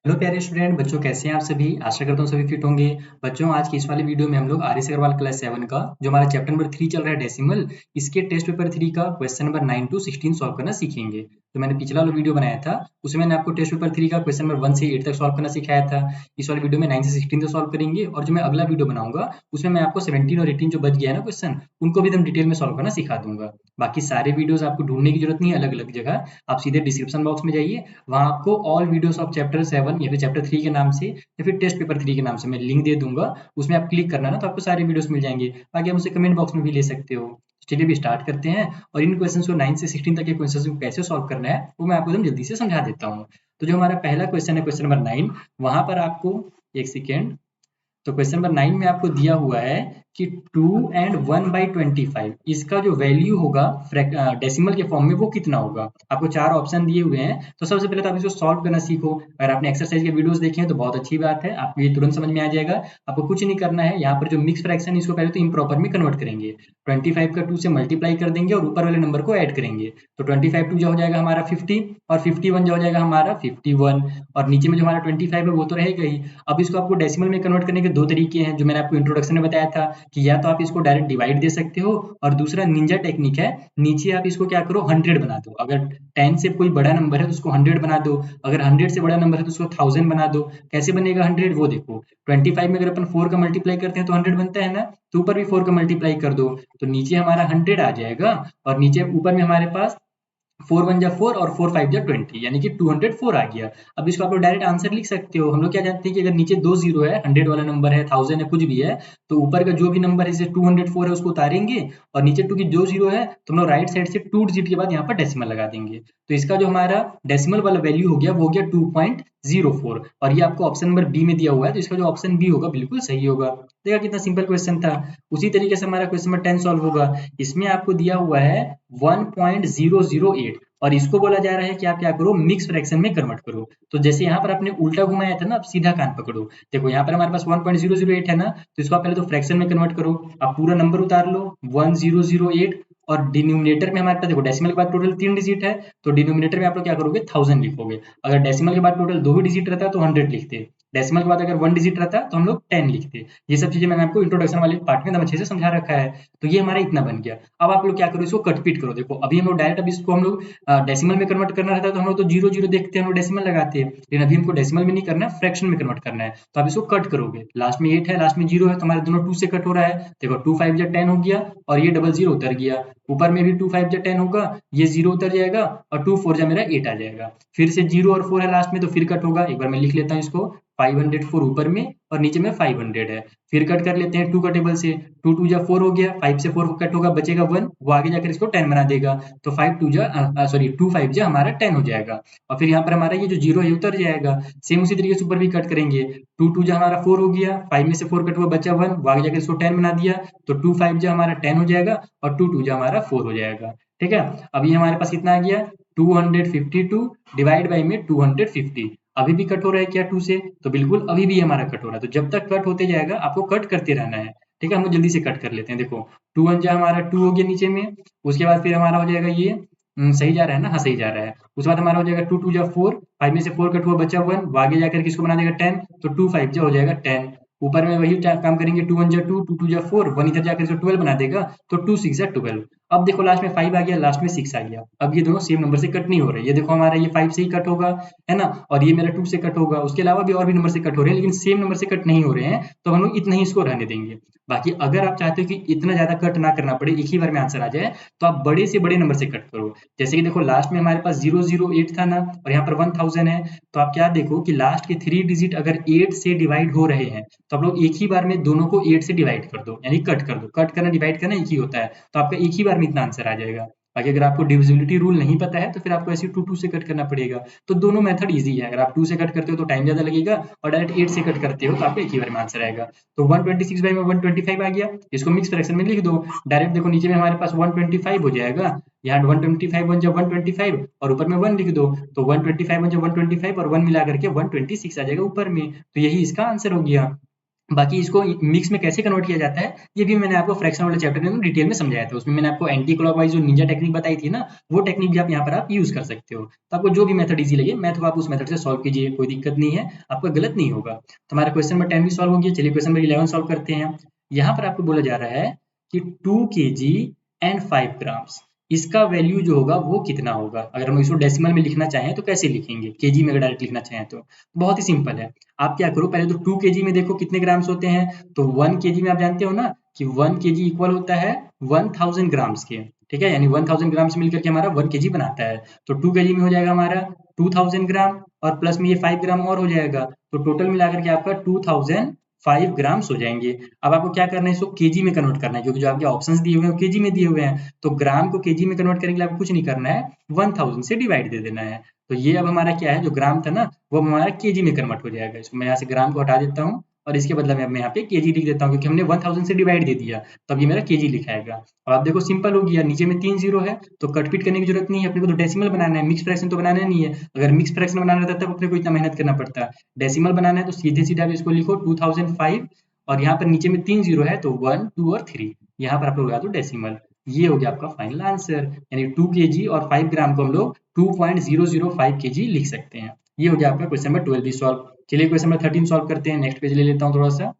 Hello प्यारे student बच्चों, कैसे हैं आप सभी। आशा करता हूँ सभी फिट होंगे। बच्चों, आज की इस वाले वीडियो में हम लोग आर एस अग्रवाल क्लास 7 का जो हमारा चैप्टर नंबर 3 चल रहा है डेसिमल, इसके टेस्ट पेपर 3 का क्वेश्चन नंबर 9 to 16 सॉल्व करना सीखेंगे। तो मैंने पिछला वाला वीडियो बनाया था, उसमें मैंने आपको टेस्ट पेपर 3 का क्वेश्चन नंबर 1 से 8 तक सॉल्व करना सिखाया था। इस वाले वीडियो में 9 से 16 तक सॉल्व करेंगे, और जो मैं अगला वीडियो बनाऊंगा उसमें मैं आपको 17 और 18 जो बच गया है ना क्वेश्चन, उनको भी एकदम डिटेल में सॉल्व करना सिखा दूंगा। बाकी सारे वीडियोस आपको ढूंढने की जरूरत नहीं है अलग अलग जगह, आप सीधे डिस्क्रिप्शन बॉक्स में जाइए, वहाँ आपको ऑल वीडियोस ऑफ चैप्टर 7 या फिर चैप्टर 3 के नाम से या फिर टेस्ट पेपर 3 के नाम से मैं लिंक दे दूंगा। उसमें आप क्लिक करना ना, तो आपको सारे वीडियोस मिल जाएंगे। बाकी आप मुझसे कमेंट बॉक्स में भी ले सकते हो। चलिए भी स्टार्ट करते हैं, और इन क्वेश्चंस को 9 से 16 तक के क्वेश्चंस को कैसे सॉल्व करना है वो मैं आपको एकदम जल्दी से समझा देता हूँ। तो जो हमारा पहला क्वेश्चन है, क्वेश्चन नंबर 9, वहां पर आपको एक सेकेंड। तो क्वेश्चन नंबर 9 में आपको दिया हुआ है कि 2 एंड 1/25 इसका जो वैल्यू होगा डेसिमल के फॉर्म में वो कितना होगा। आपको चार ऑप्शन दिए हुए हैं, तो सबसे पहले तो आप इसको सॉल्व करना सीखो। अगर आपने एक्सरसाइज के वीडियोस देखे हैं तो बहुत अच्छी बात है, आपको ये तुरंत समझ में आ जाएगा। आपको कुछ नहीं करना है, यहाँ पर जो मिक्स फ्रैक्शन है इसको पहले तो इम्प्रॉपर में कन्वर्ट करेंगे। 25 का 2 से मल्टीप्लाई कर देंगे और ऊपर वाले नंबर को ऐड करेंगे। तो 25 2 जो हो जाएगा हमारा 50, और 51 जो हो जाएगा हमारा 51, और नीचे में जो हमारा 25 है वो तो रहेगा ही। अब इसको आपको डेसिमल में कन्वर्ट करने के दो तरीके हैं, जो मैंने आपको इंट्रोडक्शन में बताया था कि या तो आप इसको डायरेक्ट डिवाइड दे सकते हो, और दूसरा निंजा टेक्निक है, नीचे आप इसको क्या करो 100 बना दो। अगर 10 से कोई बड़ा नंबर है तो उसको 100 बना दो, अगर 100 से बड़ा नंबर है तो उसको 1000 बना दो। कैसे बनेगा 100 वो देखो। 25 में अगर अपन 4 का मल्टीप्लाई करते हैं तो 100 बनता है ना, तो ऊपर भी 4 का मल्टीप्लाई कर दो, तो नीचे हमारा 100 आ जाएगा, और नीचे ऊपर में हमारे पास 4 1 जा 4 और 4 5 जा 20, यानी कि 204 आ गया। अब इसको आप लोग डायरेक्ट आंसर लिख सकते हो। हम लोग क्या जानते हैं कि अगर नीचे दो जीरो है, 100 वाला नंबर है, 1000 है, कुछ भी है, तो ऊपर का जो भी नंबर है जैसे 204 है उसको उतारेंगे, और नीचे टू की जो जीरो है तो हम लोग राइट साइड से 2 डिजिट के बाद यहाँ पर डेसिमल लगा देंगे। तो इसका जो हमारा डेसिमल वाला वैल्यू हो गया वो हो गया 2.04, और ये आपको ऑप्शन नंबर बी में दिया हुआ है, तो इसका जो ऑप्शन बी होगा बिल्कुल सही होगा। देखा कितना सिंपल क्वेश्चन था। उसी तरीके से हमारा क्वेश्चन नंबर 10 सॉल्व होगा। इसमें आपको दिया हुआ है 1.008, और इसको बोला जा रहा है कि आप क्या करो मिक्स फ्रैक्शन में कन्वर्ट करो। तो जैसे यहाँ पर आपने उल्टा घुमाया था ना, आप सीधा कान पकड़ो। देखो यहाँ पर हमारे पास 1.008 है ना, तो इसको आप पहले तो फ्रैक्शन में कन्वर्ट करो। आप पूरा नंबर उतार लो 1008, और डिनोमिनेटर में हमारे पास देखो डेसिमल के बाद टोटल 3 डिजिट है, तो डिनोमिनेटर में आप लोग क्या करोगे 1000 लिखोगे। अगर डेसिमल के बाद टोटल 2 ही डिजिट रहता तो 100 लिखते, डेसिमल के बाद अगर 1 डिजिट रहता तो हम लोग 10 लिखते। ये सब चीजें मैंने आपको इंट्रोडक्शन वाले पार्ट में एकदम अच्छे से समझा रखा है। तो ये हमारा इतना बन गया। अब आप लोग क्या करो, इसको कटपीट करो। देखो अभी हम लोग डायरेक्ट, अब इसको हम लोग डेसिमल में कन्वर्ट करना रहता है तो हम लोग तो जीरो जीरो देखते हैं, हम लोग डेसिमल लगाते हैं, लेकिन अभी हमको डेसिमल में नहीं करना है, फ्रैक्शन में कन्वर्ट करना है। तो आप इसको कट करोगे, लास्ट में 8 है, लास्ट में 0 है, तो हमारे दोनों 2 से कट हो रहा है। देखो 2 5 जा 10 हो गया, और ये डबल जीरो उतर गया। ऊपर में भी 2 5 जा 10 होगा, ये 0 उतर जाएगा, और 2 4 जा मेरा 8 आ जाएगा। फिर से 0 और 4 है लास्ट में, तो फिर कट होगा। एक बार मैं लिख लेता हूँ इसको, 504 ऊपर में और नीचे में 500 है। फिर कट कर लेते हैं 2 का टेबल से, 2 2 जा 4 हो गया, 5 से 4 कट होगा, बचेगा 1, वो आगे जाकर इसको 10 बना देगा। तो 5 2 जा सॉरी 2 5 जा हमारा 10 हो जाएगा, और फिर यहाँ पर हमारा ये जो जीरो है उतर जाएगा। सेम उसी तरीके से ऊपर भी कट करेंगे। 2 2 जा हमारा 4 हो गया, 5 में से 4 कट हुआ, बचा 1, वो आगे जाकर इसको 10 बना दिया, तो 2 5 जा हमारा 10 हो जाएगा, और 2 2 जा हमारा 4 हो जाएगा। ठीक है, अब ये हमारे पास कितना आ गया 252 डिवाइड बाई में 250। अभी भी कट हो रहा है क्या 2 से, तो बिल्कुल अभी भी हमारा कट हो रहा है। तो जब तक कट होते जाएगा आपको कट करते रहना है। ठीक है, हम लोग जल्दी से कट कर लेते हैं। देखो 2 1 जा हमारा 2 हो गया नीचे में, उसके बाद फिर हमारा हो जाएगा ये सही जा रहा है ना, हाँ सही जा रहा है। उसके बाद हमारा हो जाएगा 2 2 जा 4, 5 में से 4 कट हुआ, बचा 1, वो आगे जाकर किसको बना देगा 10, तो 2 5 जा हो जाएगा 10। ऊपर में वही काम करेंगे, 2 1 जा 2, 2 2 जा 4, 1 इधर जाकर इसको 12 बना देगा, तो 2 6 जा 12। अब देखो लास्ट में 5 आ गया, लास्ट में 6 आ गया। अब ये दोनों सेम नंबर से कट नहीं हो रहे। ये देखो हमारा ये 5 से ही कट होगा, है ना, और ये मेरा 2 से कट होगा। उसके अलावा भी और भी नंबर से कट हो रहे हैं, लेकिन सेम नंबर से कट नहीं हो रहे हैं, तो हम लोग इतना ही इसको रहने देंगे। बाकी अगर आप चाहते हो कि इतना ज्यादा कट ना करना पड़े, एक ही बार में आंसर आ जाए, तो आप बड़े से बड़े नंबर से कट करो। जैसे कि देखो लास्ट में हमारे पास 008 था ना, और यहाँ पर 1000 है, तो आप क्या देखो कि लास्ट के 3 डिजिट अगर 8 से डिवाइड हो रहे हैं, तो आप लोग एक ही बार में दोनों को 8 से डिवाइड कर दो, यानी कट कर दो। कट करना डिवाइड करना एक ही होता है, तो आपका एक ही बार में इतना आंसर आ जाएगा। बाकी अगर आपको डिविजिबिलिटी रूल नहीं पता है तो फिर आपको ऐसे 2 2 से कट करना पड़ेगा। तो दोनों मेथड ईजी है। अगर आप 2 से कट करते हो तो टाइम ज्यादा लगेगा, और डायरेक्ट 8 से कट करते हो तो आपको एक ही बार में आंसर आएगा। तो 126 बाई में 125 आ गया, इसको मिक्स फ्रैक्शन में लिख दो। डायरेक्ट देखो नीचे में हमारे पास 125 हो जाएगा, यहाँ 125 बन जाए 125, और ऊपर में 1 लिख दो, तो 125 बन जाए 125, और 1 मिला करके 126 आ जाएगा ऊपर में। तो यही इसका आंसर हो गया। बाकी इसको मिक्स में कैसे कन्वर्ट किया जाता है ये भी मैंने आपको फ्रैक्शन वाले चैप्टर में डिटेल में समझाया था। उसमें मैंने आपको एंटी क्लॉकवाइज जो निंजा टेक्निक बताई थी ना, वो टेक्निक भी आप यहाँ पर आप यूज कर सकते हो। तो आपको जो भी मेथड इजी लगे मैथ को आप उस मेथड से सॉल्व कीजिए, कोई दिक्कत नहीं है, आपका गलत नहीं होगा। तो हमारा क्वेश्चन नंबर 10 भी सॉल्व हो गया। चलिए क्वेश्चन नंबर 11 सॉल्व करते हैं। यहाँ पर आपको बोला जा रहा है कि 2 kg एंड 5 ग्राम्स, इसका वैल्यू जो होगा वो कितना होगा। अगर हम इसको डेसिमल में लिखना चाहें तो कैसे लिखेंगे, केजी में अगर डायरेक्ट लिखना चाहें तो बहुत ही सिंपल है। आप क्या करो, पहले तो 2 kg में देखो कितने ग्राम्स होते हैं। तो 1 kg में आप जानते हो ना कि 1 kg इक्वल होता है 1000 ग्राम्स के, ठीक है, यानी 1000 ग्राम्स मिलकर के हमारा 1 kg बनाता है। तो 2 kg में हो जाएगा हमारा 2000 ग्राम और प्लस में ये 5 ग्राम और हो जाएगा, तो टोटल मिलाकर के आपका 2005 ग्राम्स हो जाएंगे। अब आपको क्या करना है, इसको केजी में कन्वर्ट करना है, क्योंकि जो आपके ऑप्शंस दिए हुए हैं वो केजी में दिए हुए हैं। तो ग्राम को केजी में कन्वर्ट करने के लिए आपको कुछ नहीं करना है, 1000 से डिवाइड दे देना है। तो ये अब हमारा क्या है, जो ग्राम था ना वो हमारा केजी में कन्वर्ट हो जाएगा। इसको मैं यहाँ से ग्राम को हटा देता हूँ और इसके बदले में अब मैं यहाँ पे केजी लिख देता हूँ, क्योंकि हमने 1000 से डिवाइड दे दिया, तो अब ये मेरा केजी लिखाएगा। अब आप देखो सिंपल हो गया, नीचे में 3 जीरो है तो कटपीट करने की जरूरत नहीं है, अपने को तो डेसिमल बनाना है, मिक्स फ्रैक्शन तो बनाना नहीं है। अगर मिक्स फ्रैक्शन बनाना रहता तब अपने को इतना मेहनत करना पड़ता। डेसिमल बनाना है तो सीधे सीधे आप इसको लिखो 2005 और यहाँ पर नीचे में 3 जीरो है तो 1 2 और 3, यहाँ पर आप लोग लगा दो डेसिमल। ये हो गया आपका फाइनल आंसर, यानी 2 kg और 5 ग्राम को हम लोग 2.005 kg लिख सकते हैं। ये हो गया आपका क्वेश्चन नंबर 12 भी सॉल्व। चलिए क्वेश्चन नंबर 13 सॉल्व करते हैं। नेक्स्ट पेज ले लेता हूँ थोड़ा सा।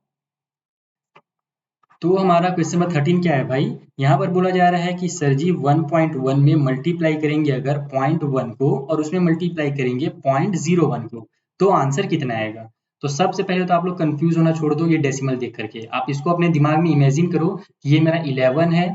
तो हमारा क्वेश्चन नंबर 13 क्या है भाई, यहाँ पर बोला जा रहा है कि सर जी 1.1 में मल्टीप्लाई करेंगे अगर 0.1 को और उसमें मल्टीप्लाई करेंगे 0.01 को, तो आंसर कितना आएगा। तो सबसे पहले तो आप लोग कंफ्यूज होना छोड़ दो ये डेसिमल देख करके, आप इसको अपने दिमाग में इमेजिन करो कि ये मेरा 11 है,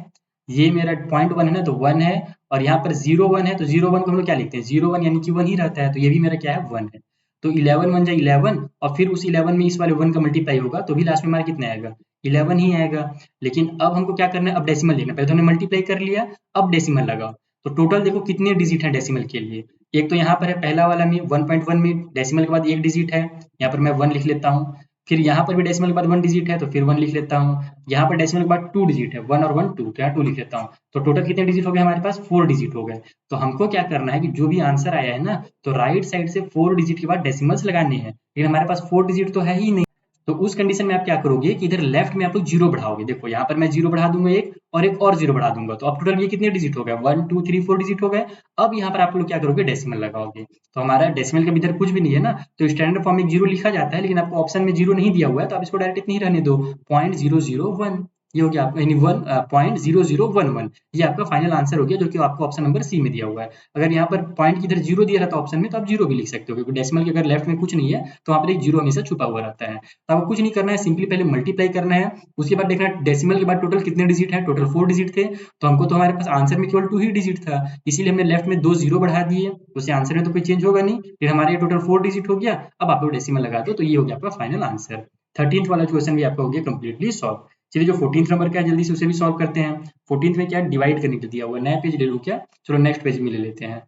ये मेरा 0.1 है ना तो 1 है, और यहाँ पर 01 है तो 01 को हम लोग क्या लिखते हैं, 01 यानी कि 1 ही रहता है, तो ये भी मेरा क्या है 1 है। तो 11 बन जाए 11 और फिर उस 11 में इस वाले 1 का मल्टीप्लाई होगा तो भी लास्ट में हमारा कितना आएगा, 11 ही आएगा। लेकिन अब हमको क्या करना है, अब डेसिमल लेना है। पहले तो हमने मल्टीप्लाई कर लिया, अब डेसिमल लगाओ। तो टोटल देखो कितने डिजिट हैं डेसिमल के लिए। एक तो यहाँ पर है पहला वाला में 1.1 में डेसिमल के बाद एक डिजिट है, यहाँ पर मैं 1 लिख लेता हूँ। फिर यहाँ पर भी डेसिमल के बाद 1 डिजिट है तो फिर 1 लिख लेता हूँ। यहाँ पर डेसिमल के बाद 2 डिजिट है, 1 और 1 2, तो यहाँ 2 लिख लेता हूँ। तो टोटल कितने डिजिट हो गए हमारे पास, 4 डिजिट हो गए। तो हमको क्या करना है कि जो भी आंसर आया है ना, तो राइट साइड से 4 डिजिट के बाद डेसिमल्स लगाने हैं, लेकिन हमारे पास 4 डिजिट तो है ही नहीं। तो उस कंडीशन में आप क्या करोगे कि इधर लेफ्ट में आप लोग जीरो बढ़ाओगे। देखो यहाँ पर मैं जीरो बढ़ा दूंगा एक और एक और जीरो बढ़ा दूंगा, तो अब टोटल ये कितने डिजिट हो गए, 1 2 3 4 डिजिट हो गए। अब यहाँ पर आप लोग क्या करोगे, डेसिमल लगाओगे। तो हमारा डेसिमल के इधर कुछ भी नहीं है ना, तो स्टैंडर्ड फॉर्म में जीरो लिखा जाता है, लेकिन आपको ऑप्शन में जीरो नहीं दिया हुआ है, तो आप इसको डायरेक्ट इतनी ही रहने दो, 0.001। ये हो गया आपका, यानी 1.0011, ये आपका फाइनल आंसर हो गया, जो कि आपको ऑप्शन नंबर सी में दिया हुआ है। अगर यहाँ पर पॉइंट की इधर जीरो दिया रहता ऑप्शन में तो आप जीरो भी लिख सकते हो, क्योंकि डेसिमल के अगर लेफ्ट में कुछ नहीं है तो वहाँ पर एक जीरो हमेशा छुपा हुआ रहता है। तो आपको कुछ नहीं करना है, सिंपली पहले मल्टीप्लाई करना है, उसके बाद देखना है डेसिमल के बाद टोटल कितने डिजिट है, टोटल 4 डिजिट थे, तो हमको तो हमारे पास आंसर में केवल 2 ही डिजिट था, इसीलिए हमने लेफ्ट में 2 जीरो बढ़ा दिए, उससे आंसर में तो कोई चेंज होगा नहीं, फिर हमारे टोटल 4 डिजिट हो गया। अब आप लोग डेसिमल लगा दो, तो ये हो गया आपका फाइनल आंसर। 13th वाला क्वेश्चन भी आपका हो गया कंप्लीटली सॉल्व। चलिए जो 14th नंबर का है जल्दी से उसे भी सॉल्व करते हैं। 14th में क्या डिवाइड करने के लिए दिया हुआ है, नया पेज ले लूँ क्या, चलो नेक्स्ट पेज में ले लेते हैं,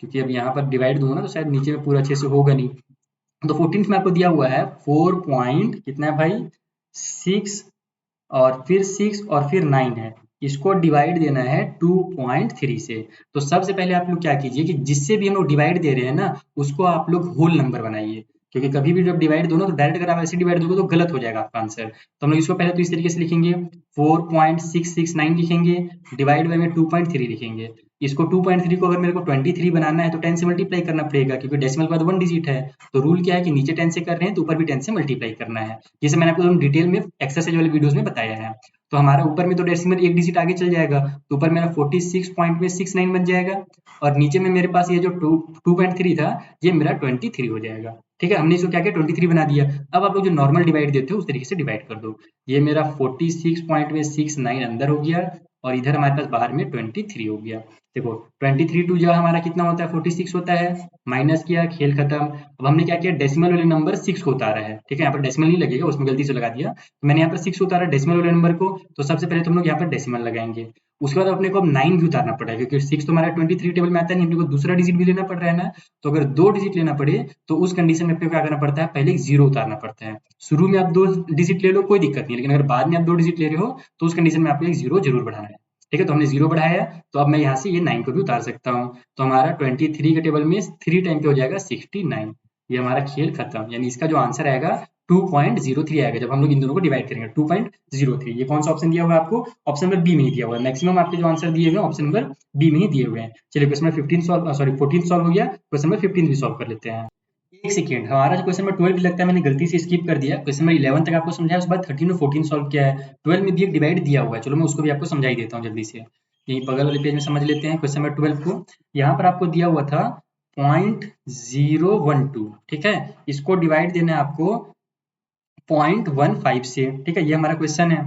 क्योंकि अब यहाँ पर डिवाइड दूंगा ना तो शायद नीचे में पूरा अच्छे से होगा नहीं। तो 14th में आपको दिया हुआ है 4 पॉइंट कितना है भाई, 6 और फिर 6 और फिर 9 है, इसको डिवाइड देना है 2.3 से। तो सबसे पहले आप लोग क्या कीजिए कि जिससे भी हम लोग डिवाइड दे रहे हैं ना, उसको आप लोग होल नंबर बनाइए, क्योंकि कभी भी जब डिवाइड दो ना तो डायरेक्ट अगर आप ऐसे डिवाइड दोगे तो गलत हो जाएगा आपका आंसर। तो हम लोग इसको पहले तो इस तरीके से लिखेंगे, 4.669 लिखेंगे, डिवाइड बाय में 2.3 लिखेंगे। इसको 2.3 को अगर मेरे को 23 बनाना है तो 10 से मल्टीप्लाई करना पड़ेगा, क्योंकि डेसिमल के बाद 1 डिजिट है। तो रूल क्या है कि नीचे 10 से कर रहे हैं तो ऊपर भी 10 से मल्टीप्लाई करना है, जैसे मैंने आपको डिटेल में एक्सरसाइज वाले वीडियोस में बताया है। तो हमारा ऊपर में तो डेसिमल एक डिजिट आगे चल जाएगा, तो ऊपर मेरा 46.69 बन जाएगा, और नीचे में मेरे पास ये जो 2.3 था ये मेरा 23 हो जाएगा। ठीक है, हमने इसको क्या किया 23 बना दिया। अब आप लोग जो नॉर्मल डिवाइड देते हो उस तरीके से डिवाइड कर दो। ये मेरा 46.69 अंदर हो गया और इधर हमारे पास बाहर में 23 हो गया। देखो 23 टू जो हमारा कितना होता है 46 होता है, माइनस किया, खेल खत्म। अब हमने क्या किया, डेसिमल वाले नंबर 6 को उतारा है, ठीक है, यहाँ पर डेसिमल नहीं लगेगा, उसमें गलती से लगा दिया, तो मैंने यहाँ पर 6 उतारा डेसिमल वाले नंबर को। तो सबसे पहले तो हम लोग यहाँ पर डेसिमल लगाएंगे, उसके बाद अपने को अब 9 भी उतारना पड़ेगा, क्योंकि 6 तो हमारा 23 टेबल में आता है नहीं, अपने को दूसरा डिजिट भी लेना पड़ रहा है ना। तो अगर 2 डिजिट लेना पड़े तो उस कंडीशन में अपने को क्या करना पड़ता है, पहले एक जीरो उतारना पड़ता है। शुरू में आप 2 डिजिट ले लो कोई दिक्कत नहीं, लेकिन अगर बाद में आप 2 डिजिट ले रहे हो तो उस कंडीशन में आपको एक जीरो जरूर बढ़ाना है। ठीक है, तो हमने जीरो बढ़ाया, तो अब मैं यहाँ से ये 9 को भी उतार सकता हूँ। तो हमारा 23 के टेबल में 3 टाइम पे हो जाएगा 69। ये हमारा खेल खत्म, यानी इसका जो आंसर आएगा 2.03 आएगा जब हम लोग इन दोनों को डिवाइड करेंगे 2.03। ये कौन सा ऑप्शन दिया हुआ है आपको? ऑप्शन नंबर बी में ही दिया हुआ है। मैक्सिमम आपके जो आंसर दिए हुए हैं ऑप्शन नंबर बी में ही दिए हुए हैं। चलिए क्वेश्चन नंबर 14 सॉल्व हो गया, क्वेश्चन नंबर 15 भी सॉल्व कर लेते हैं। एक सेकेंड, हमारा जो क्वेश्चन नंबर 12 लगता है मैंने गलती से स्किप कर दिया। क्वेश्चन नंबर 11 तक आपको समझाया, उसके बाद 13 और 14 सॉल्व किया है। 12 में भी एक डिवाइड दिया हुआ है, चलो मैं उसको भी आपको समझा ही देता हूँ जल्दी से। यही बगल वाले पेज में समझ लेते हैं क्वेश्चन नंबर 12 को। यहाँ पर आपको दिया हुआ था 0.012, ठीक है। इसको डिवाइड देना है आपको 0.15 से, ठीक है। ये हमारा क्वेश्चन है।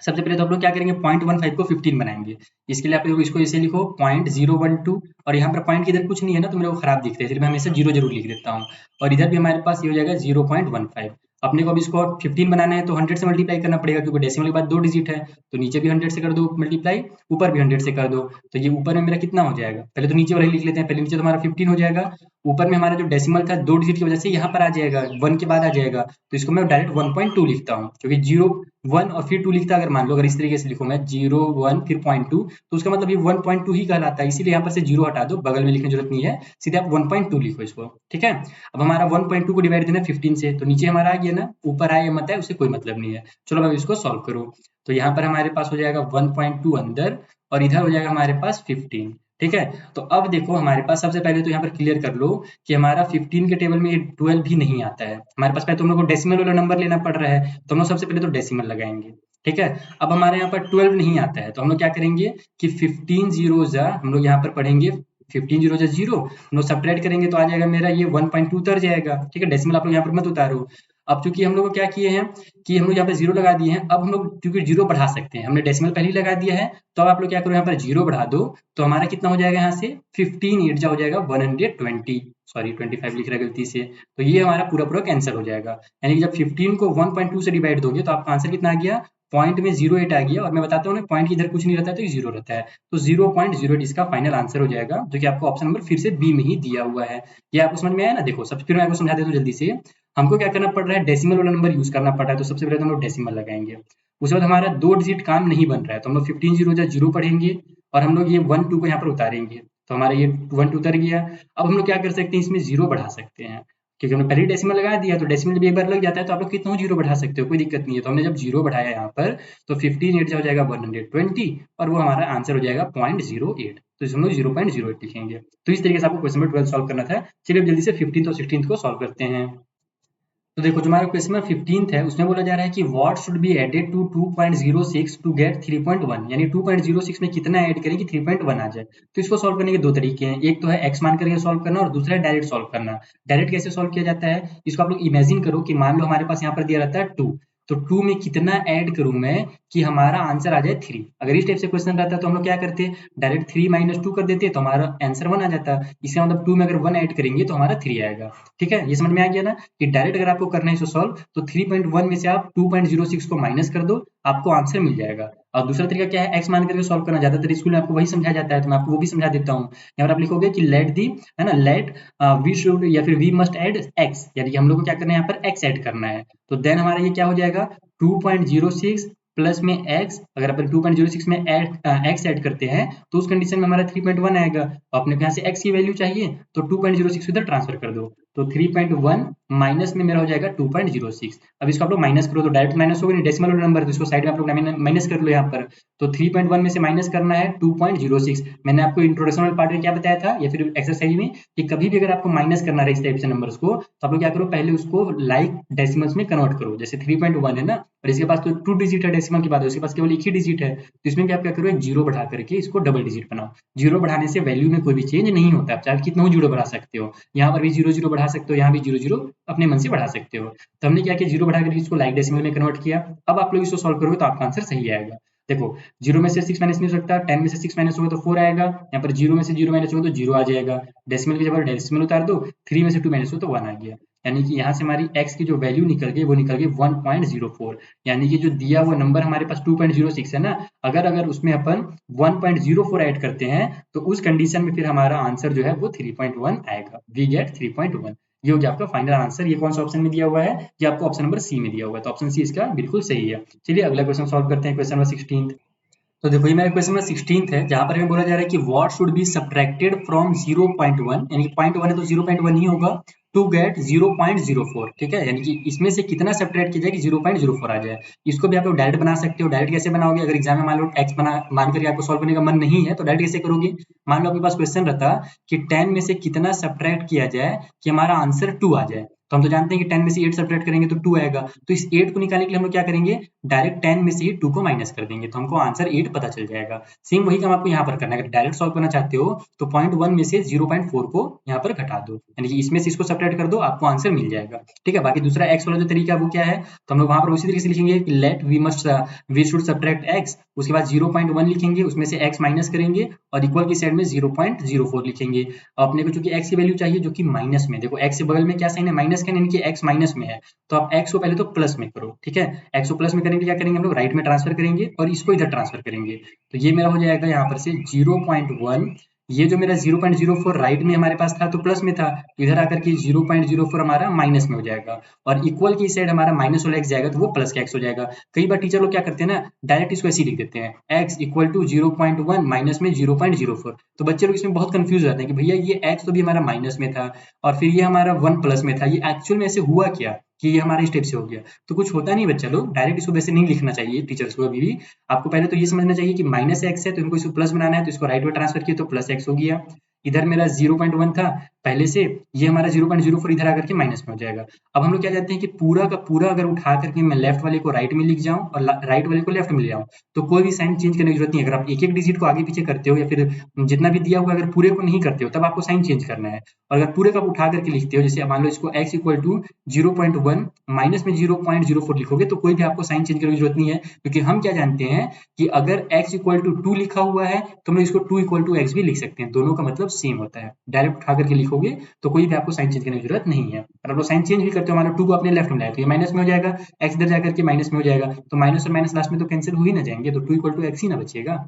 सबसे पहले तो आप लोग क्या करेंगे, 0.15 को 15 बनाएंगे। इसके लिए आप लोग इसको ऐसे लिखो 0.012, और यहाँ पर पॉइंट की इधर कुछ नहीं है ना, तो मेरे को खराब दिखते हैं, इसलिए मैं हमेशा जीरो जरूर लिख देता हूँ। और इधर भी हमारे पास ये हो जाएगा 0.15। अपने को अब इसको 15 बनाना है तो 100 से मल्टीप्लाई करना पड़ेगा, क्योंकि डेसिमल के बाद 2 डिजिट है। तो नीचे भी 100 से कर दो मल्टीप्लाई, ऊपर भी 100 से कर दो। तो ये ऊपर में मेरा कितना हो जाएगा, पहले तो नीचे वाला ही लिख लेते हैं। पहले नीचे तो हमारा 15 हो जाएगा, ऊपर में हमारा जो डेसिमल था 2 डिजिट की वजह से यहाँ पर आ जाएगा, 1 के बाद आ जाएगा। तो इसको मैं डायरेक्ट 1.2 लिखता हूँ, क्योंकि 0 1 और फिर 2 लिखता, अगर मान लो अगर इस तरीके से लिखूं मैं 0 1 फिर 0.2, तो उसका मतलब ये 1.2 ही कहलाता है। इसीलिए यहाँ पर से 0 हटा दो, बगल में लिखने की जरूरत नहीं है, सीधे आप 1.2 लिखो इसको, ठीक है। अब हमारा 1.2 को डिवाइड देना 15 से, तो नीचे हमारा आ गया ना, ऊपर आए या मत आए उससे कोई मतलब नहीं है। चलो अब इसको सॉल्व करो। तो यहाँ पर हमारे पास हो जाएगा 1.2 अंदर, और इधर हो जाएगा हमारे पास 15, ठीक है। तो अब देखो हमारे पास सबसे पहले तो यहाँ पर क्लियर कर लो कि हमारा 15 के टेबल में 12 भी नहीं आता है हमारे पास। पहले तुम लोग को डेसिमल वाला नंबर लेना पड़ रहा है, तो हम लोग सबसे पहले तो डेसिमल लगाएंगे, ठीक है। अब हमारे यहाँ पर 12 नहीं आता है, तो हम लोग क्या करेंगे कि 15 जीरो जा, हम लोग यहाँ पर पढ़ेंगे 15 जीरो जा 0, हम लोग सब्ट्रैक्ट करेंगे तो आ जाएगा मेरा ये 1.2 उतर जाएगा, ठीक है। डेसिमल आप लोग यहाँ पर मत उतारो। अब चूंकि हम लोग क्या किए हैं कि हम लोग यहाँ पे 0 लगा दिए हैं, अब हम लोग क्योंकि 0 बढ़ा सकते हैं, हमने डेसिमल पहले ही लगा दिया है, तो अब आप लोग क्या करो यहाँ पर 0 बढ़ा दो, तो हमारा कितना हो जाएगा यहाँ से 15 8 जा हो जाएगा 120, सॉरी 25 लिख रहा है गलती से। तो ये हमारा पूरा पूरा कैंसिल हो जाएगा, यानी कि जब 15 को 1.2 से डिवाइड दोगे तो आपका आंसर कितना आ गया, पॉइंट में 0.8 आ गया। और मैं बताता हूँ ना, पॉइंट की इधर कुछ नहीं रहता है तो ये 0 रहता है, तो 0.08 इसका फाइनल आंसर हो जाएगा, जो कि आपको ऑप्शन नंबर फिर से बी में ही दिया हुआ है। ये आपको समझ में आया ना? देखो सबसे फिर मैं आपको समझा देता हूँ जल्दी से। हमको क्या करना पड़ रहा है, डेसिमल वाला नंबर यूज करना पड़ रहा है, तो सबसे पहले तो हम लोग डेसिमल लगाएंगे। उसके बाद हमारा 2 डिजिट काम नहीं बन रहा है, तो हम लोग 15 जीरो जा 0 पढ़ेंगे, और हम लोग ये 1 2 को यहाँ पर उतारेंगे, तो हमारा ये 1 2 उतर गया। अब हम लोग क्या कर सकते हैं, इसमें 0 बढ़ा सकते हैं, क्योंकि हमने पहले डेसिमल लगा दिया, तो डेसिमल जब एक बार लग जाता है तो आप लोग कितना 0 बढ़ा सकते हो, कोई दिक्कत नहीं है। तो हमने जब 0 बढ़ाया यहाँ पर, तो 15 8 हो जाएगा 120, और वो हमारा आंसर हो जाएगा 0.08, तो इसे हम लोग 0.08 लिखेंगे। तो इस तरीके से आपको क्वेश्चन नंबर 12 सॉल्व करना था। चलिए अब जल्दी से 15 और 16 को सॉल्व करते हैं। तो देखो जो हमारा क्वेश्चन नंबर 15 है, उसमें बोला जा रहा है कि what should be added to 2.06 to get 3.1, यानी 2.06 में कितना ऐड करें कि 3.1 आ जाए। तो इसको सॉल्व करने के दो तरीके हैं, एक तो है x मान करके सॉल्व करना, और दूसरा है डायरेक्ट सॉल्व करना। डायरेक्ट कैसे सॉल्व किया जाता है, इसको आप लोग इमेजिन करो कि मान लो हमारे पास यहाँ पर दिया रहता है 2, तो 2 में कितना ऐड करूं मैं कि हमारा आंसर आ जाए 3। अगर इस टाइप से क्वेश्चन रहता तो हम लोग क्या करते, डायरेक्ट 3 माइनस 2 कर देते, तो हमारा आंसर 1 आ जाता। इसका मतलब 2 में अगर 1 ऐड करेंगे तो हमारा 3 आएगा, ठीक है। ये समझ में आ गया ना कि डायरेक्ट अगर आपको करना है इसको सॉल्व, तो 3.1 में से आप 2.06 को माइनस कर दो, आपको आंसर मिल जाएगा। और दूसरा तरीका क्या है, एक्स मान करके सॉल्व करना। ज्यादातर स्कूल में आपको वही समझाया जाता है, तो मैं आपको वो भी समझा देता हूँ। यहाँ पर आप लिखोगे कि लेट दी, है ना, लेट वी शुड या फिर वी मस्ट ऐड एक्स, यानी कि हम लोग को क्या करना है, यहाँ पर एक्स ऐड करना है। तो देन हमारा ये क्या हो जाएगा, 2.06 प्लस में x, अगर अपन 2.06 में x ऐड करते हैं तो उस कंडीशन में हमारा 3.1 आएगा। अपने को यहाँ से x की वैल्यू चाहिए, तो 2.06 इधर ट्रांसफर कर दो, तो 3.1 माइनस में मेरा हो जाएगा 2.06। अब इसको आप लोग माइनस करो, तो डायरेक्ट माइनस होगा नहीं, डेसिमल नंबर, तो इसको साइड में आप लोग माइनस कर लो यहाँ पर। तो 3.1 में से माइनस करना है 2.06। मैंने आपको इंट्रोडक्शन वाले पार्ट में क्या बताया था, या फिर एक्सरसाइज में, कि कभी भी अगर आपको माइनस करना है इस टाइप से नंबर्स को, तो आप लोग क्या करो, पहले उसको लाइक डेसिमल्स में कन्वर्ट करो। जैसे 3.1 है ना, और इसके पास तो 2 डिजिट है डेसिमल के बाद, उसके पास केवल एक ही डिजिट है, तो इसमें भी आप क्या करो, एक जीरो बढ़ा करके इसको डबल डिजिट बनाओ। जीरो बढ़ाने से वैल्यू में कोई भी चेंज नहीं होता, आप चाहे कितना जीरो बढ़ा सकते हो, यहाँ पर भी 0 0 बढ़ा सकते हो, यहाँ भी 0 0 अपने मन से बढ़ा सकते हो। तो हमने क्या किया, जीरो बढ़ा करके इसको लाइक डेसिमल में कन्वर्ट किया। अब आप लोग इसको सॉल्व करोगे तो आपका आंसर सही आएगा। देखो 0 में से 6 माइनस नहीं हो सकता, 10 में से 6 माइनस होगा तो 4 आएगा, यहाँ पर 0 में से 0 माइनस होगा तो 0 आ जाएगा। डेसिमल की जगह डेसिमल उतार दो, 3 में से 2 माइनस हो तो 1 आ गया, यानी कि यहाँ से हमारी x की जो वैल्यू निकल गई वो निकल गई 1.04। यानी कि जो दिया हुआ नंबर हमारे पास 2.06 है ना, अगर उसमें अपन 1.04 ऐड करते हैं तो उस कंडीशन में फिर हमारा आंसर जो है वो 3.1 आएगा। We get 3.1। ये हो गया आपका फाइनल आंसर। ये कौन सा ऑप्शन में दिया हुआ है, ये आपको ऑप्शन नंबर सी में दिया हुआ है, तो ऑप्शन सी इसका बिल्कुल सही है। चलिए अगला क्वेश्चन सॉल्व करते हैं, क्वेश्चन नंबर 16। तो देखो ये मेरा क्वेश्चन नंबर 16 है, जहां पर हमें बोला जा रहा है कि what should be subtracted from 0.1, यानी कि 0.1 है तो 0.1 ही होगा, टू गेट 0.04, ठीक है, यानी कि इसमें से कितना सब्ट्रैक्ट किया जाए कि 0.04 आ जाए। इसको भी आप लोग डायरेक्ट बना सकते हो। डायरेक्ट कैसे बनाओगे, अगर एग्जाम में मान लो एक्स बना मान करके आपको सॉल्व करने का मन नहीं है तो डायरेक्ट कैसे करोगे। मान लो आपके पास क्वेश्चन रहता कि 10 में से कितना सब्ट्रैक्ट किया जाए कि हमारा आंसर 2 आ जाए, तो हम तो जानते हैं कि 10 में से 8 सब्ट्रैक्ट करेंगे तो 2 आएगा। तो इस 8 को निकालने के लिए हम लोग क्या करेंगे, डायरेक्ट 10 में से ही 2 को माइनस कर देंगे, तो हमको आंसर 8 पता चल जाएगा। सेम वही काम आपको यहाँ पर करना है। अगर डायरेक्ट सॉल्व करना चाहते हो तो 0.1 में से 0.4 को यहाँ पर घटा दो, यानी कि इसमें से इसको सब्ट्रैक्ट कर दो, आपको आंसर मिल जाएगा। ठीक है, बाकी दूसरा एक्स वाला जो तरीका है वो क्या है, तो हम लोग वहां पर उसी तरीके से लिखेंगे कि let we should subtract X, उसके बाद 0.1 लिखेंगे, उसमें से एक्स माइनस करेंगे और इक्वल की साइड में 0.04 लिखेंगे। अपने को चूंकि एक्स की वैल्यू चाहिए जो कि माइनस में, देखो एक्स के बगल में क्या साइन है, माइनस का, यानी कि एक्स माइनस में है, तो आप एक्स को पहले तो प्लस में करो। ठीक है, एक्स को प्लस में करेंगे, क्या करेंगे हम लोग राइट में ट्रांसफर करेंगे और इसको इधर ट्रांसफर करेंगे, तो ये मेरा हो जाएगा यहाँ पर से 0.1। ये जो मेरा 0.04 राइट में हमारे पास था तो प्लस में था, तो इधर आकर के 0.04 हमारा माइनस में हो जाएगा और इक्वल की साइड हमारा माइनस वाला एक्स जाएगा तो वो प्लस का एक्स हो जाएगा। कई बार टीचर लोग क्या करते हैं ना, डायरेक्ट इसको ऐसे ही लिख देते हैं, एक्स इक्वल टू 0.1 माइनस में 0.04, तो बच्चे लोग इसमें बहुत कंफ्यूज रहते हैं कि भैया ये एक्स तो भी हमारा माइनस में था और फिर ये हमारा 1 प्लस में था, ये एक्चुअल में ऐसे हुआ क्या कि ये हमारे स्टेप से हो गया। तो कुछ होता नहीं बच्चा लोग, डायरेक्ट इसको वैसे नहीं लिखना चाहिए टीचर्स को अभी भी। आपको पहले तो ये समझना चाहिए कि माइनस एक्स है तो इनको इसको प्लस बनाना है, तो इसको राइट में ट्रांसफर किया तो प्लस एक्स हो गया। इधर मेरा 0.1 था पहले से, ये हमारा 0.04 इधर आकर के माइनस में हो जाएगा। अब हम लोग क्या चाहते हैं कि पूरा का पूरा अगर उठा करके मैं लेफ्ट वाले को राइट में लिख जाऊं और राइट वाले को लेफ्ट में ले आऊं, तो कोई भी साइन चेंज करने की जरूरत नहीं है। अगर आप एक एक डिजिट को आगे पीछे करते हो या फिर जितना भी दिया हुआ अगर पूरे को नहीं करते हो तब आपको साइन चेंज करना है। और अगर पूरे का उठा करके लिखते हो, जैसे मान लो इसको x इक्वल टू 0.1 माइनस में 0.04 लिखोगे तो कोई भी आपको साइन चेंज करने की जरूरत नहीं है, क्योंकि हम क्या जानते हैं कि अगर x इक्वल टू 2 लिखा हुआ है तो हम इसको 2 इक्वल टू एक्स भी लिख सकते हैं, दोनों का मतलब सेम होता है। डायरेक्ट उठा करके लिखोगे तो कोई भी आपको साइन चेंज करने की जरूरत नहीं है। और आप लोग साइन चेंज भी करते हो, मान लो 2 को अपने लेफ्ट में लाए तो ये माइनस में हो जाएगा, x इधर जाकर के माइनस में हो जाएगा, तो माइनस और माइनस लास्ट में तो कैंसिल हो ही ना जाएंगे, तो 2 इक्वल टू एक्स ही ना बचेगा।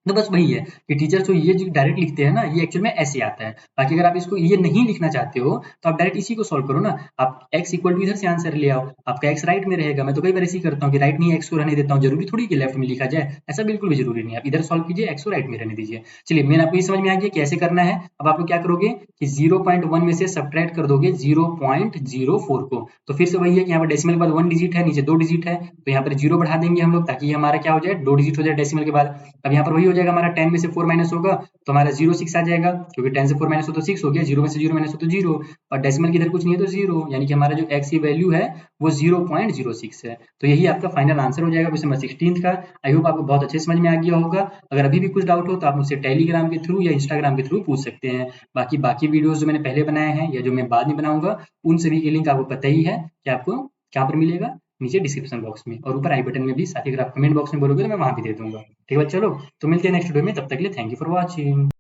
तो बस वही है कि टीचर्स तो ये जो डायरेक्ट लिखते हैं ना, ये एक्चुअल में ऐसे आता है। बाकी अगर आप इसको ये नहीं लिखना चाहते हो तो आप डायरेक्ट इसी को सॉल्व करो ना, आप x इक्वल टू इधर से आंसर ले आओ, आपका x राइट में रहेगा। मैं तो कई बार ऐसे ही करता हूँ कि राइट नहीं x को रहने देता हूँ, जरूरी थोड़ी कि लेफ्ट में लिखा जाए, ऐसा बिल्कुल भी जरूरी नहीं है। आप इधर सॉल्व कीजिए, x को राइट में रहने दीजिए। चलिए मेन आपको ये समझ में आ गया कैसे करना है। अब आप लोग क्या करोगे कि 0.1 में से सब्ट्रैक्ट कर दोगे 0.04 को, तो फिर से वही है कि यहाँ पर डेसिमल के बाद 1 डिजिट है, नीचे 2 डिजिट है, तो यहाँ पर 0 बढ़ा देंगे हम लोग ताकि हमारा क्या हो जाए, 2 डिजिट हो जाए डेसिमल के बाद। अब यहाँ पर वही हो जाएगा हमारा 10 में से 4 माइनस होगा तो हमारा 0.6 आ जाएगा, क्योंकि 10 से 4 माइनस हो तो 6 हो गया, 0 में से 0 माइनस हो तो 0, और डेसिमल की इधर कुछ नहीं है तो 0, यानी कि हमारा जो x की वैल्यू है वो 0.06 है। तो यही आपका फाइनल आंसर हो जाएगा क्वेश्चन नंबर 16 का। आई होप आपको बहुत अच्छे समझ में आ गया होगा। अगर अभी भी कुछ डाउट हो तो आप मुझसे टेलीग्राम के थ्रू या इंस्टाग्राम के थ्रू पूछ सकते हैं। बाकी बाकी वीडियोस जो मैंने पहले बनाए हैं या जो मैं बाद में बनाऊंगा उन सभी के लिंक आपको पता ही है कि आपको कहाँ पर मिलेगा, नीचे डिस्क्रिप्शन बॉक्स में, और ऊपर आई बटन में भी, साथ ही अगर आप कमेंट बॉक्स में बोलोगे तो मैं वहां भी दे दूंगा। ठीक है चलो, तो मिलते हैं नेक्स्ट वीडियो में, तब तक के लिए थैंक यू फॉर वॉचिंग।